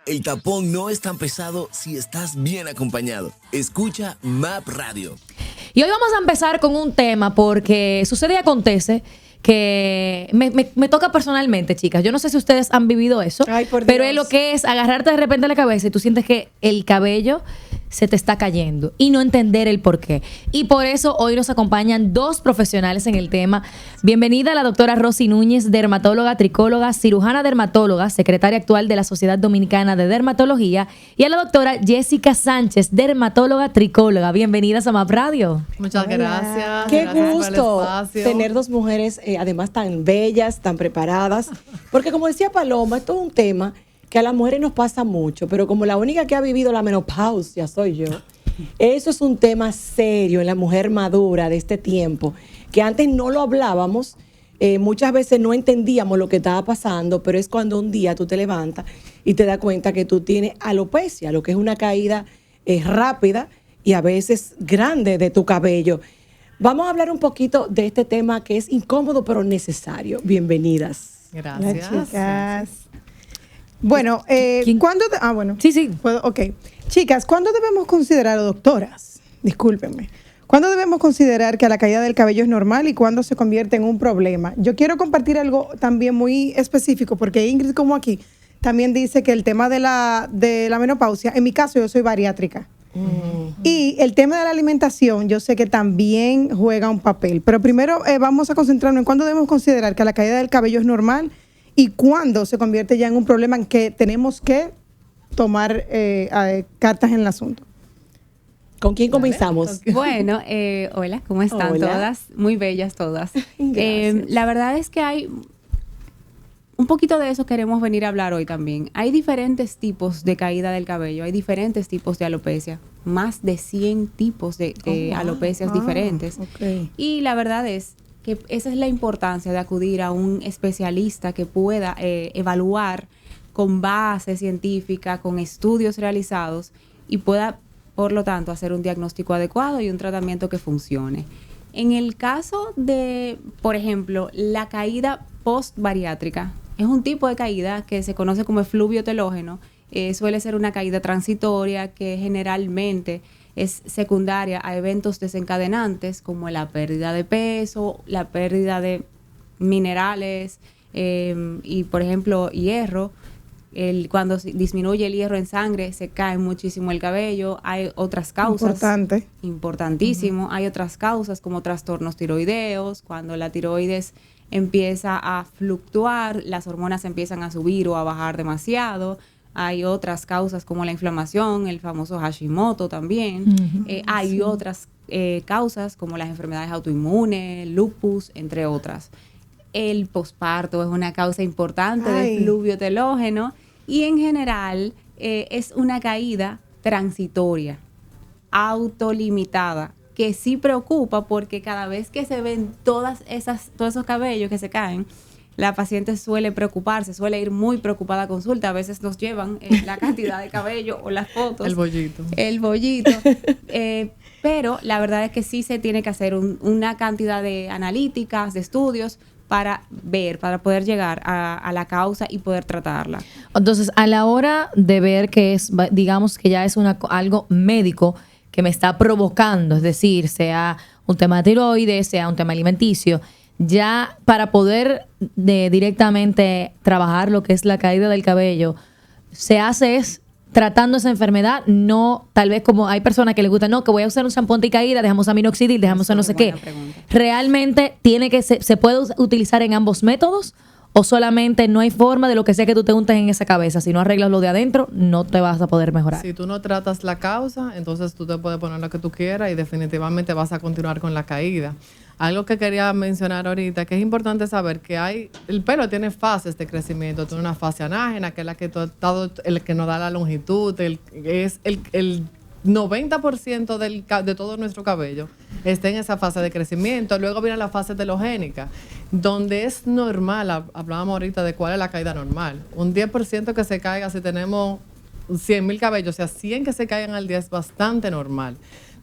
El tapón no es tan pesado si estás bien acompañado. Escucha MAP Radio. Y hoy vamos a empezar con un tema porque sucede y acontece que me toca personalmente, chicas. Yo no sé si ustedes han vivido eso, pero es lo que es agarrarte de repente la cabeza y tú sientes que el cabello se te está cayendo y no entender el por qué. Y por eso hoy nos acompañan dos profesionales en el tema. Bienvenida a la doctora Rosy Núñez, dermatóloga, tricóloga, cirujana dermatóloga, secretaria actual de la Sociedad Dominicana de Dermatología, y a la doctora Jessica Sánchez, dermatóloga, tricóloga. Bienvenidas a MAP Radio. Muchas gracias. Qué gracias gusto tener dos mujeres, además tan bellas, tan preparadas. Porque como decía Paloma, esto es un tema que a las mujeres nos pasa mucho, pero como la única que ha vivido la menopausia soy yo, eso es un tema serio en la mujer madura de este tiempo, que antes no lo hablábamos, muchas veces no entendíamos lo que estaba pasando, pero es cuando un día tú te levantas y te das cuenta que tú tienes alopecia, lo que es una caída rápida y a veces grande de tu cabello. Vamos a hablar un poquito de este tema que es incómodo pero necesario. Bienvenidas. Gracias. Hola, chicas. Bueno, ¿cuándo? Bueno. Sí. ¿Puedo? Ok. Chicas, ¿cuándo debemos considerar, doctoras? Discúlpenme. ¿Cuándo debemos considerar que la caída del cabello es normal y cuándo se convierte en un problema? Yo quiero compartir algo también muy específico, porque Ingrid, como aquí, también dice que el tema de la menopausia, en mi caso yo soy bariátrica. Y el tema de la alimentación, yo sé que también juega un papel. Pero primero vamos a concentrarnos en cuándo debemos considerar que la caída del cabello es normal y cuándo se convierte ya en un problema en que tenemos que tomar cartas en el asunto. ¿Con quién comenzamos? Okay. Bueno, hola, ¿cómo están todas? Muy bellas todas. La verdad es que hay un poquito de eso queremos venir a hablar hoy también. Hay diferentes tipos de caída del cabello, hay diferentes tipos de alopecia, más de 100 tipos de alopecias diferentes. Okay. Y la verdad es que esa es la importancia de acudir a un especialista que pueda evaluar con base científica, con estudios realizados y pueda, por lo tanto, hacer un diagnóstico adecuado y un tratamiento que funcione. En el caso de, por ejemplo, la caída post-bariátrica, es un tipo de caída que se conoce como efluvio telógeno. Suele ser una caída transitoria que generalmente es secundaria a eventos desencadenantes como la pérdida de peso, la pérdida de minerales y, por ejemplo, hierro. Cuando disminuye el hierro en sangre, se cae muchísimo el cabello. Hay otras causas. Importantísimo. Hay otras causas como trastornos tiroideos, cuando la tiroides empieza a fluctuar, las hormonas empiezan a subir o a bajar demasiado. Hay otras causas como la inflamación, el famoso Hashimoto también. Hay otras causas como las enfermedades autoinmunes, lupus, entre otras. El posparto es una causa importante del fluvio telógeno y en general es una caída transitoria, autolimitada, que sí preocupa porque cada vez que se ven todos esos cabellos que se caen, la paciente suele preocuparse, suele ir muy preocupada a consulta. A veces nos llevan la cantidad de cabello o las fotos. El bollito. Pero la verdad es que sí se tiene que hacer una cantidad de analíticas, de estudios, para poder llegar a la causa y poder tratarla. Entonces, a la hora de ver que es, digamos que ya es algo médico que me está provocando, es decir, sea un tema de tiroides, sea un tema alimenticio, ya para poder directamente trabajar lo que es la caída del cabello, se hace es tratando esa enfermedad, no tal vez como hay personas que les gusta, no, que voy a usar un shampoo anticaída, dejamos aminoxidil, dejamos a no sé qué. Pregunta. ¿Realmente se puede utilizar en ambos métodos? ¿O solamente no hay forma de lo que sea que tú te untes en esa cabeza? Si no arreglas lo de adentro, no te vas a poder mejorar. Si tú no tratas la causa, entonces tú te puedes poner lo que tú quieras y definitivamente vas a continuar con la caída. Algo que quería mencionar ahorita, que es importante saber que el pelo tiene fases de crecimiento. Tiene una fase anágena, que es la que el que nos da la longitud, es el 90% de todo nuestro cabello está en esa fase de crecimiento. Luego viene la fase telogénica, donde es normal, hablábamos ahorita de cuál es la caída normal. Un 10% que se caiga si tenemos 100,000 cabellos, o sea, 100 que se caigan al día es bastante normal.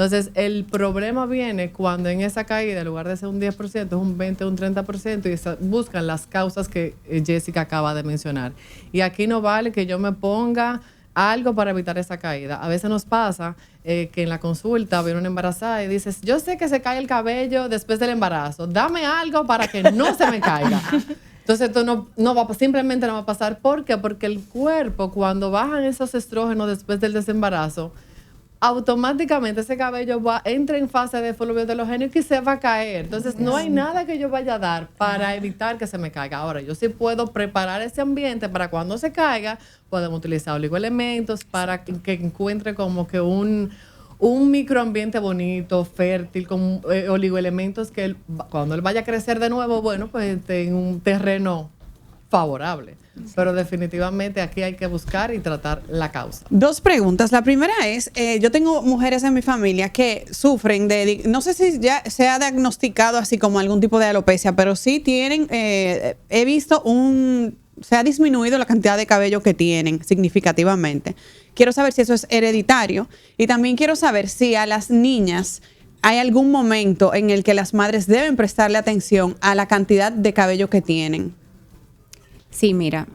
Entonces, el problema viene cuando en esa caída, en lugar de ser un 10%, es un 20, un 30%, y buscan las causas que Jessica acaba de mencionar. Y aquí no vale que yo me ponga algo para evitar esa caída. A veces nos pasa que en la consulta viene una embarazada y dices, yo sé que se cae el cabello después del embarazo, dame algo para que no se me caiga. Entonces esto simplemente no va a pasar. ¿Por qué? Porque el cuerpo, cuando bajan esos estrógenos después del desembarazo, automáticamente ese cabello entra en fase de fluvio telogénico y se va a caer. Entonces no hay nada que yo vaya a dar para evitar que se me caiga. Ahora, yo sí puedo preparar ese ambiente para cuando se caiga, podemos utilizar oligoelementos para que encuentre como que un microambiente bonito, fértil, con oligoelementos que cuando él vaya a crecer de nuevo, bueno, pues en un terreno favorable. Sí. Pero definitivamente aquí hay que buscar y tratar la causa. 2 preguntas. La primera es, yo tengo mujeres en mi familia que sufren no sé si ya se ha diagnosticado así como algún tipo de alopecia, pero sí tienen, he visto se ha disminuido la cantidad de cabello que tienen significativamente. Quiero saber si eso es hereditario y también quiero saber si a las niñas hay algún momento en el que las madres deben prestarle atención a la cantidad de cabello que tienen. Sí, mira,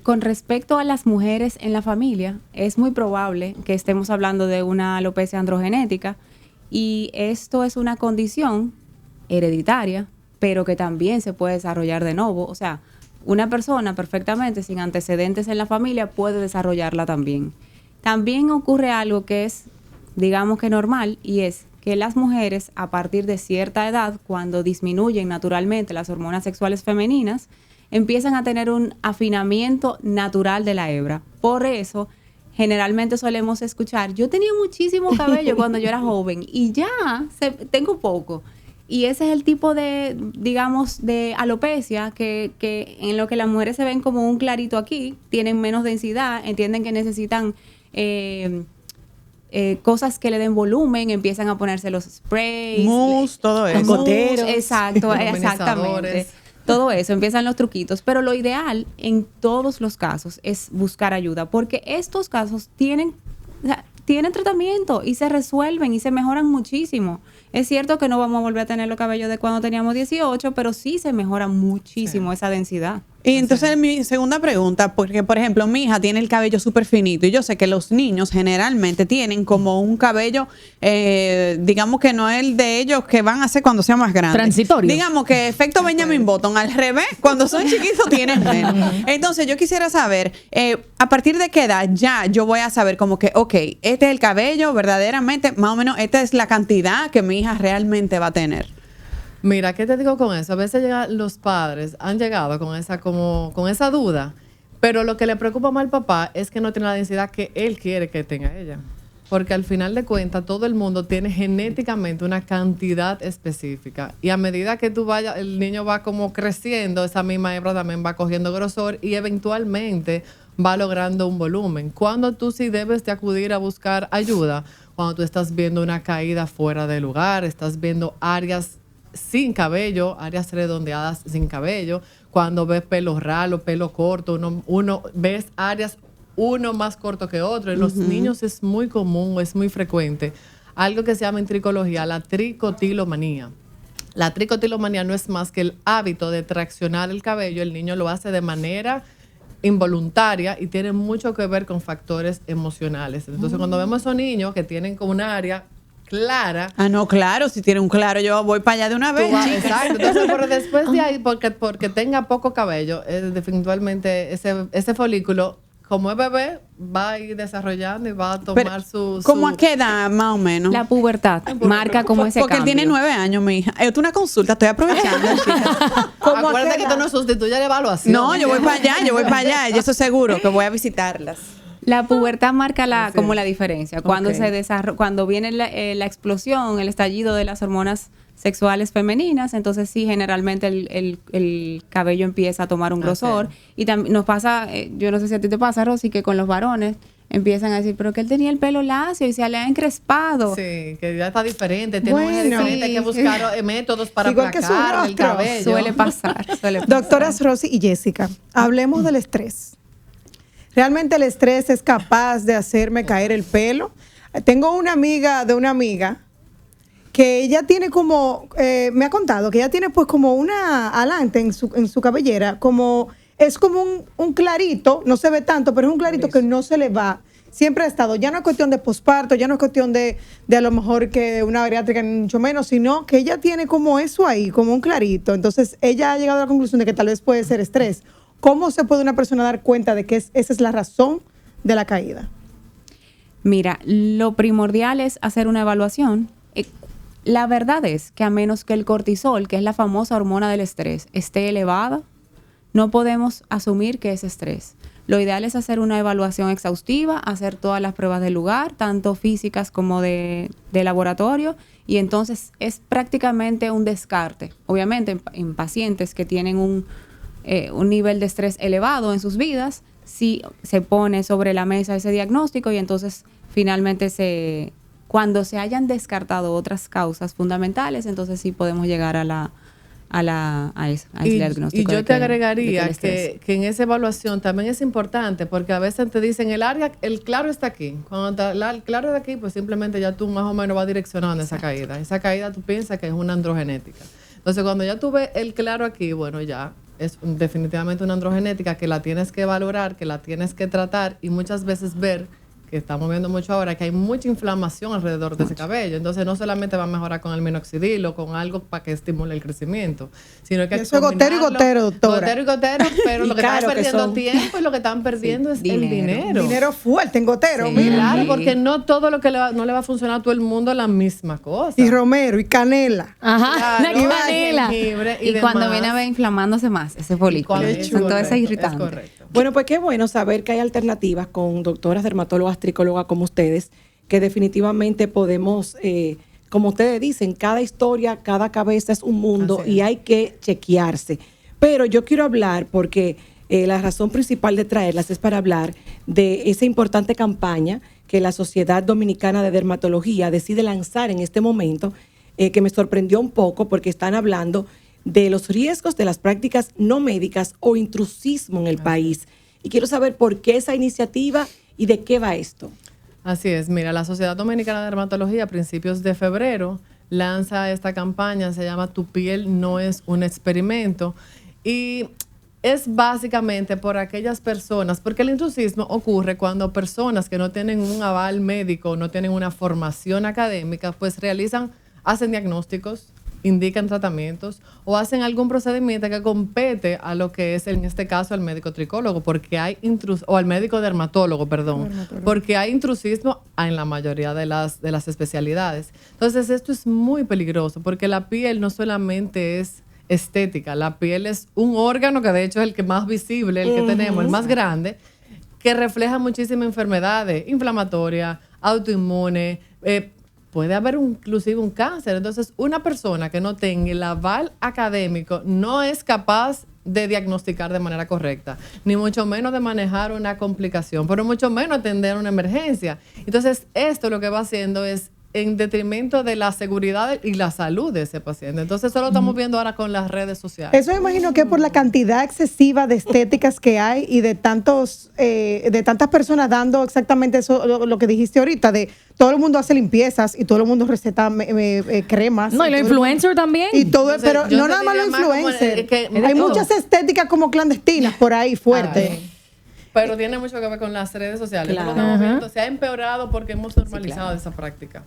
con respecto a las mujeres en la familia, es muy probable que estemos hablando de una alopecia androgenética y esto es una condición hereditaria, pero que también se puede desarrollar de nuevo. O sea, una persona perfectamente sin antecedentes en la familia puede desarrollarla también. También ocurre algo que es, digamos que normal, y es que las mujeres a partir de cierta edad, cuando disminuyen naturalmente las hormonas sexuales femeninas, empiezan a tener un afinamiento natural de la hebra. Por eso, generalmente solemos escuchar, yo tenía muchísimo cabello cuando yo era joven y ya tengo poco. Y ese es el tipo de, digamos, de alopecia que en lo que las mujeres se ven como un clarito aquí, tienen menos densidad, entienden que necesitan cosas que le den volumen, empiezan a ponerse los sprays. Mousse, todo eso. Cocoteros. Exacto, exactamente. Todo eso, empiezan los truquitos. Pero lo ideal en todos los casos es buscar ayuda, porque estos casos tienen tratamiento y se resuelven y se mejoran muchísimo. Es cierto que no vamos a volver a tener los cabellos de cuando teníamos 18, pero sí se mejora muchísimo esa densidad. Y entonces mi segunda pregunta, porque por ejemplo mi hija tiene el cabello súper finito y yo sé que los niños generalmente tienen como un cabello, digamos que no es el de ellos que van a hacer cuando sean más grandes. Transitorio. Digamos que efecto Benjamin Button, al revés, cuando son chiquitos tienen menos. Entonces yo quisiera saber, a partir de qué edad ya yo voy a saber como que, ok, este es el cabello verdaderamente, más o menos esta es la cantidad que mi hija realmente va a tener. Mira, ¿qué te digo con eso? A veces los padres han llegado con esa duda, pero lo que le preocupa más al papá es que no tiene la densidad que él quiere que tenga ella. Porque al final de cuentas, todo el mundo tiene genéticamente una cantidad específica. Y a medida que el niño va como creciendo, esa misma hebra también va cogiendo grosor y eventualmente va logrando un volumen. Cuando tú sí debes de acudir a buscar ayuda, cuando tú estás viendo una caída fuera de lugar, estás viendo áreas sin cabello, áreas redondeadas sin cabello, cuando ves pelo ralo, pelo corto, uno ves áreas uno más corto que otro. En los niños es muy común, es muy frecuente, algo que se llama en tricología la tricotilomanía. La tricotilomanía no es más que el hábito de traccionar el cabello. El niño lo hace de manera involuntaria y tiene mucho que ver con factores emocionales. Entonces, cuando vemos a esos niños que tienen como una área clara. Ah, no, claro, si tiene un claro, yo voy para allá de una vez. Exacto. Entonces, pero después de ahí, porque tenga poco cabello, definitivamente ese folículo, como es bebé, va a ir desarrollando y va a tomar ¿Cómo a qué edad, más o menos? La pubertad marca como ese porque cambio. Porque él tiene 9 años, mi hija. Es una consulta, estoy aprovechando. Acuérdate que tú no sustituyes la evaluación. No, yo voy para allá. Yo estoy seguro que voy a visitarlas. La pubertad marca como la diferencia. Cuando cuando viene la explosión, el estallido de las hormonas sexuales femeninas, entonces sí, generalmente el cabello empieza a tomar un grosor. Y también nos pasa, yo no sé si a ti te pasa, Rosy, que con los varones empiezan a decir, pero que él tenía el pelo lacio y se le ha encrespado. Sí, que ya está diferente, diferente, hay que buscar métodos para aplacar el cabello. Suele pasar. Doctoras Rosy y Jessica, hablemos del estrés. ¿Realmente el estrés es capaz de hacerme caer el pelo? Tengo una amiga de una amiga que ella tiene como, me ha contado que ella tiene pues como una alante en su cabellera, como es como un clarito, no se ve tanto, pero es un clarito que no se le va. Siempre ha estado, ya no es cuestión de posparto, ya no es cuestión de a lo mejor que una bariátrica, ni mucho menos, sino que ella tiene como eso ahí, como un clarito. Entonces, ella ha llegado a la conclusión de que tal vez puede ser estrés. ¿Cómo se puede una persona dar cuenta de que esa es la razón de la caída? Mira, lo primordial es hacer una evaluación. La verdad es que a menos que el cortisol, que es la famosa hormona del estrés, esté elevada, no podemos asumir que es estrés. Lo ideal es hacer una evaluación exhaustiva, hacer todas las pruebas del lugar, tanto físicas como de laboratorio, y entonces es prácticamente un descarte. Obviamente en pacientes que tienen un nivel de estrés elevado en sus vidas, sí se pone sobre la mesa ese diagnóstico y entonces finalmente cuando se hayan descartado otras causas fundamentales, entonces sí podemos llegar a ese diagnóstico. Y yo te agregaría que en esa evaluación también es importante, porque a veces te dicen el claro está aquí. Cuando el claro está aquí, pues simplemente ya tú más o menos vas direccionando esa caída. Esa caída tú piensas que es una androgenética. Entonces, cuando ya tú ves el claro aquí, bueno, ya es definitivamente una androgenética que la tienes que valorar, que la tienes que tratar y muchas veces ver, que estamos viendo mucho ahora, que hay mucha inflamación alrededor de ese cabello. Entonces, no solamente va a mejorar con el minoxidil o con algo para que estimule el crecimiento, sino que eso es gotero y gotero, doctora. Gotero y gotero, pero lo que están perdiendo tiempo y lo que están perdiendo es el dinero. Dinero fuerte en gotero, sí, mira. Claro, porque no todo lo que no le va a funcionar a todo el mundo la misma cosa. Y romero, y canela. Ajá, claro, la canela. Y cuando viene a ver inflamándose más ese folículo. Todo ese irritante. Es correcto. Bueno, pues qué bueno saber que hay alternativas con doctoras dermatólogas, tricólogas como ustedes, que definitivamente podemos, como ustedes dicen, cada historia, cada cabeza es un mundo y hay que chequearse. Pero yo quiero hablar porque la razón principal de traerlas es para hablar de esa importante campaña que la Sociedad Dominicana de Dermatología decide lanzar en este momento, que me sorprendió un poco porque están hablando de los riesgos de las prácticas no médicas o intrusismo en el país. Y quiero saber por qué esa iniciativa y de qué va esto. Así es, mira, la Sociedad Dominicana de Dermatología a principios de febrero lanza esta campaña, se llama Tu piel no es un experimento, y es básicamente por aquellas personas, porque el intrusismo ocurre cuando personas que no tienen un aval médico, no tienen una formación académica, pues hacen diagnósticos, indican tratamientos o hacen algún procedimiento que compete a lo que es en este caso el médico tricólogo, porque hay o al médico dermatólogo, porque hay intrusismo en la mayoría de las especialidades. Entonces esto es muy peligroso porque la piel no solamente es estética, la piel es un órgano que de hecho es el que más visible, el que tenemos, el más grande, que refleja muchísimas enfermedades inflamatorias, autoinmunes, puede haber inclusive un cáncer. Entonces, una persona que no tenga el aval académico no es capaz de diagnosticar de manera correcta, ni mucho menos de manejar una complicación, pero mucho menos atender una emergencia. Entonces, esto lo que va haciendo es en detrimento de la seguridad y la salud de ese paciente. Entonces, eso lo estamos viendo ahora con las redes sociales. Eso me imagino que es por la cantidad excesiva de estéticas que hay y de tantas personas dando exactamente eso, lo que dijiste ahorita, de todo el mundo hace limpiezas y todo el mundo receta cremas. No, y los influencers también. Y todo, entonces, pero no nada más los influencers. Hay todo. muchas estéticas como clandestinas por ahí fuertes. Pero tiene mucho que ver con las redes sociales. Claro. Esto lo estamos viendo. Se ha empeorado porque hemos normalizado esa práctica.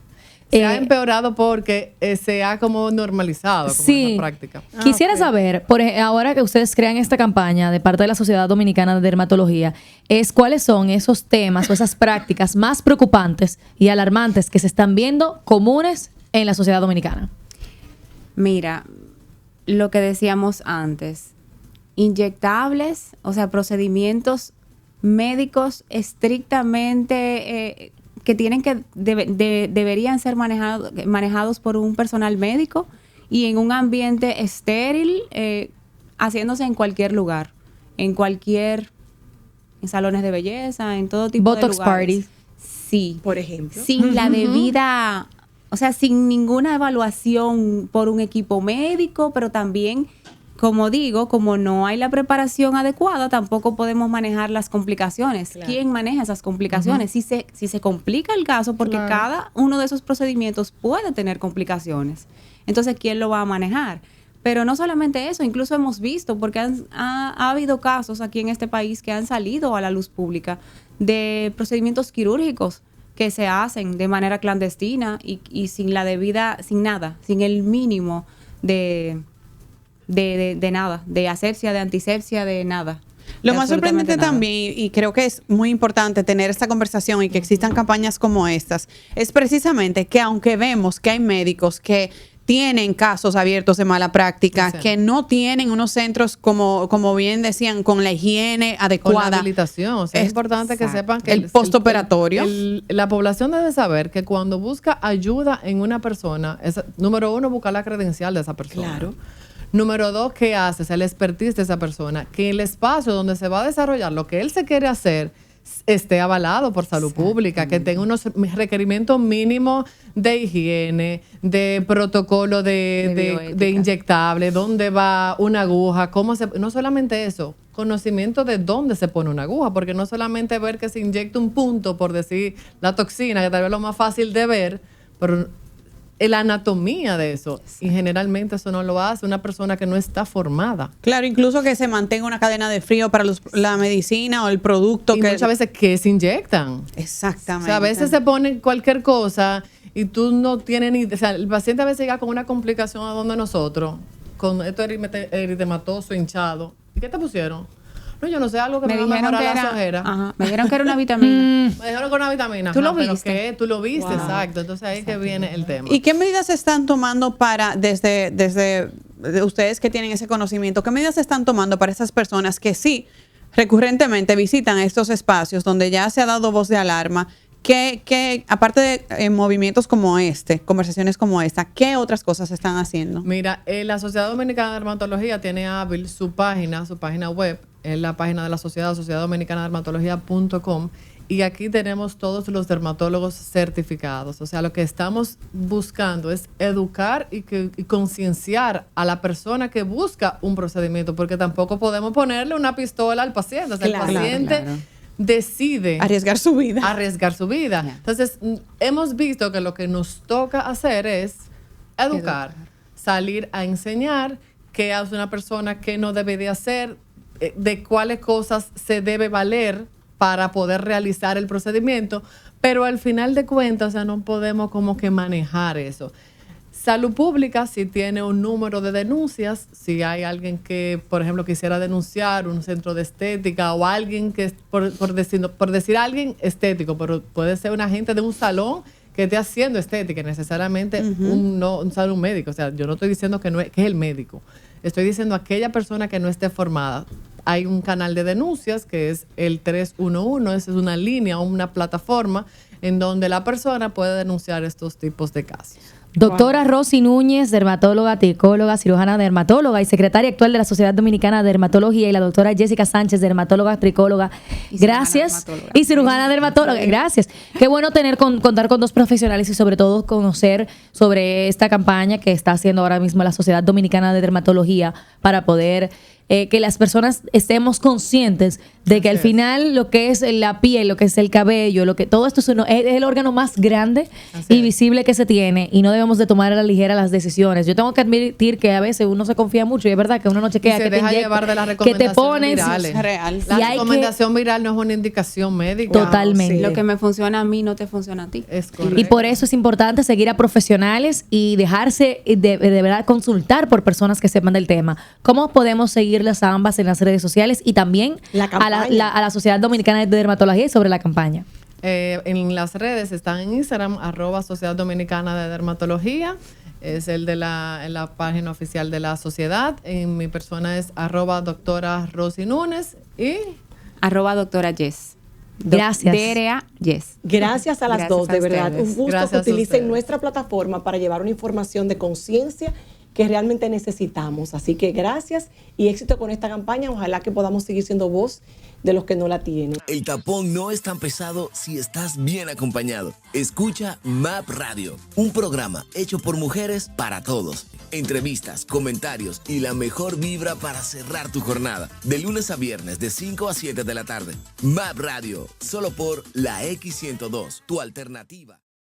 Se ha empeorado porque se ha como normalizado como esa práctica. Quisiera saber, ahora que ustedes crean esta campaña de parte de la Sociedad Dominicana de Dermatología, cuáles son esos temas o esas prácticas más preocupantes y alarmantes que se están viendo comunes en la sociedad dominicana. Mira, lo que decíamos antes, inyectables, o sea, procedimientos médicos estrictamente que tienen que deberían ser manejados por un personal médico y en un ambiente estéril, haciéndose en cualquier lugar, en salones de belleza, en todo tipo de lugares. Botox parties. Sí. Por ejemplo. Sin la debida, o sea, sin ninguna evaluación por un equipo médico, pero también como digo, como no hay la preparación adecuada, tampoco podemos manejar las complicaciones. Claro. ¿Quién maneja esas complicaciones? Si se complica el caso, porque cada uno de esos procedimientos puede tener complicaciones. Entonces, ¿quién lo va a manejar? Pero no solamente eso, incluso hemos visto, porque ha habido casos aquí en este país que han salido a la luz pública de procedimientos quirúrgicos que se hacen de manera clandestina y sin la debida, sin nada, sin el mínimo de nada, de asepsia, de antisepsia, de nada. Lo más sorprendente Absolutamente nada. también, y creo que es muy importante tener esta conversación y que existan campañas como estas, es precisamente que aunque vemos que hay médicos que tienen casos abiertos de mala práctica, Sí. que no tienen unos centros, como bien decían, con la higiene Con adecuada. la habilitación. O sea, es importante que sepan que El postoperatorio. la población debe saber que cuando busca ayuda en una persona, número uno, buscar la credencial de esa persona. Claro. Número dos, ¿qué hace? O sea, el expertise de esa persona. Que el espacio donde se va a desarrollar lo que él se quiere hacer esté avalado por salud pública, que tenga unos requerimientos mínimos de higiene, de protocolo de bioética. inyectable, dónde va una aguja, no solamente eso, conocimiento de dónde se pone una aguja, porque no solamente ver que se inyecta un punto, por decir la toxina, que tal vez es lo más fácil de ver, pero la anatomía de eso, y generalmente eso no lo hace una persona que no está formada. Claro, incluso que se mantenga una cadena de frío para la medicina o el producto. Y que muchas veces que se inyectan. Exactamente. O sea, a veces se pone cualquier cosa y tú no tienes ni... O sea, el paciente a veces llega con una complicación a donde nosotros, con esto eritematoso, hinchado. ¿Y qué te pusieron? No, yo no sé, algo que me va a mejorar las ojeras. Ajá, me dijeron que era una vitamina. Me dijeron con una vitamina. ¿Tú lo pero viste? ¿qué? Tú lo viste, exacto. Entonces ahí que viene el tema. ¿Y qué medidas se están tomando desde ustedes que tienen ese conocimiento, qué medidas se están tomando para esas personas que sí recurrentemente visitan estos espacios donde ya se ha dado voz de alarma? Que aparte de movimientos como este, conversaciones como esta, ¿qué otras cosas se están haciendo? Mira, la Sociedad Dominicana de Dermatología tiene hábil su página web, es la página de la sociedad, sociedaddominicanadermatología.com, y aquí tenemos todos los dermatólogos certificados. O sea, lo que estamos buscando es educar y concienciar a la persona que busca un procedimiento, porque tampoco podemos ponerle una pistola al paciente. O sea, Claro, el paciente decide Arriesgar su vida. arriesgar su vida. Yeah. Entonces, hemos visto que lo que nos toca hacer es educar, salir a enseñar qué hace una persona, qué no debe de hacer, de cuáles cosas se debe valer para poder realizar el procedimiento, pero al final de cuentas, o sea, no podemos como que manejar eso. Salud Pública sí tiene un número de denuncias. Si hay alguien que, por ejemplo, quisiera denunciar un centro de estética o alguien que, por decir alguien estético, pero puede ser un agente de un salón que esté haciendo estética, necesariamente un salón médico. O sea, yo no estoy diciendo que es el médico. Estoy diciendo aquella persona que no esté formada. Hay un canal de denuncias que es el 311. Esa es una línea o una plataforma en donde la persona puede denunciar estos tipos de casos. Doctora Rosy Núñez, dermatóloga, tricóloga, cirujana dermatóloga y secretaria actual de la Sociedad Dominicana de Dermatología, y la doctora Jessica Sánchez, dermatóloga, tricóloga. Y Gracias. cirujana dermatóloga. Y cirujana dermatóloga. Gracias. Qué bueno contar con dos profesionales y sobre todo conocer sobre esta campaña que está haciendo ahora mismo la Sociedad Dominicana de Dermatología para poder que las personas estemos conscientes de que al final lo que es la piel, lo que es el cabello, todo esto es el órgano más grande y visible que se tiene, y no debemos de tomar a la ligera las decisiones. Yo tengo que admitir que a veces uno se confía mucho y es verdad que uno no chequea Y se que te deja inyecta, llevar de las que te recomendaciones pones. virales. Es real. La Y hay recomendación viral no es una indicación médica. Totalmente. Lo que me funciona a mí no te funciona a ti. Es correcto. Y por eso es importante seguir a profesionales y dejarse de verdad consultar por personas que sepan del tema. ¿Cómo podemos seguirlas a ambas en las redes sociales y también La a campaña. la Sociedad Dominicana de Dermatología y sobre la campaña? En las redes están en Instagram, @Sociedad Dominicana de Dermatología. Es el de en la página oficial de la sociedad. En mi persona es @doctora Rosy Núñez y @doctora Jess. Gracias. DRA Jess. Gracias a las Gracias dos, a de verdad. ustedes. Un gusto Gracias que a utilicen ustedes. nuestra plataforma para llevar una información de conciencia que realmente necesitamos. Así que gracias y éxito con esta campaña. Ojalá que podamos seguir siendo voz de los que no la tienen. El tapón no es tan pesado si estás bien acompañado. Escucha MAP Radio, un programa hecho por mujeres para todos. Entrevistas, comentarios y la mejor vibra para cerrar tu jornada. De lunes a viernes de 5 a 7 de la tarde. MAP Radio, solo por la X102, tu alternativa.